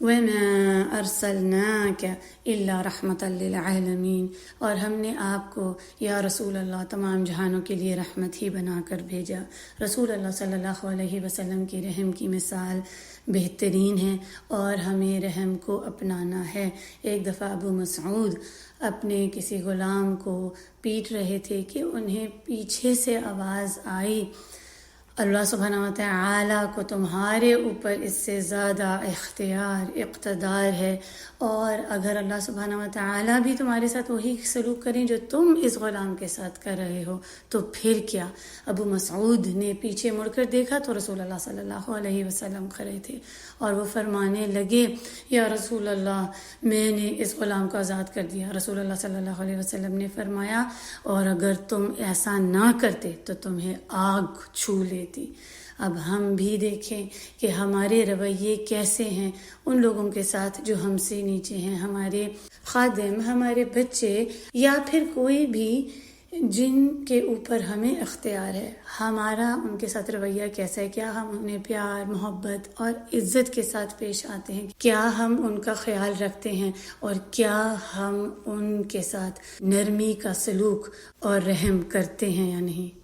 وَمَا أَرْسَلْنَاكَ إِلَّا رَحْمَةً لِلْعَالَمِينَ، اور ہم نے آپ کو یا رسول اللہ تمام جہانوں کے لیے رحمت ہی بنا کر بھیجا۔ رسول اللہ صلی اللہ علیہ وسلم کی رحم کی مثال بہترین ہے اور ہمیں رحم کو اپنانا ہے۔ ایک دفعہ ابو مسعود اپنے کسی غلام کو پیٹ رہے تھے کہ انہیں پیچھے سے آواز آئی، اللہ سبحانہ و تعالیٰ کو تمہارے اوپر اس سے زیادہ اختیار اقتدار ہے، اور اگر اللہ سبحانہ و تعالیٰ بھی تمہارے ساتھ وہی سلوک کریں جو تم اس غلام کے ساتھ کر رہے ہو تو پھر کیا؟ ابو مسعود نے پیچھے مڑ کر دیکھا تو رسول اللہ صلی اللہ علیہ وسلم کھڑے تھے، اور وہ فرمانے لگے، یا رسول اللہ میں نے اس غلام کو آزاد کر دیا۔ رسول اللہ صلی اللہ علیہ وسلم نے فرمایا، اور اگر تم ایسا نہ کرتے تو تمہیں آگ چھو لیتی۔ اب ہم بھی دیکھیں کہ ہمارے رویے کیسے ہیں ان لوگوں کے ساتھ جو ہم سے نیچے ہیں، ہمارے خادم، ہمارے بچے، یا پھر کوئی بھی جن کے اوپر ہمیں اختیار ہے، ہمارا ان کے ساتھ رویہ کیسا ہے؟ کیا ہم انہیں پیار، محبت اور عزت کے ساتھ پیش آتے ہیں؟ کیا ہم ان کا خیال رکھتے ہیں؟ اور کیا ہم ان کے ساتھ نرمی کا سلوک اور رحم کرتے ہیں یا نہیں؟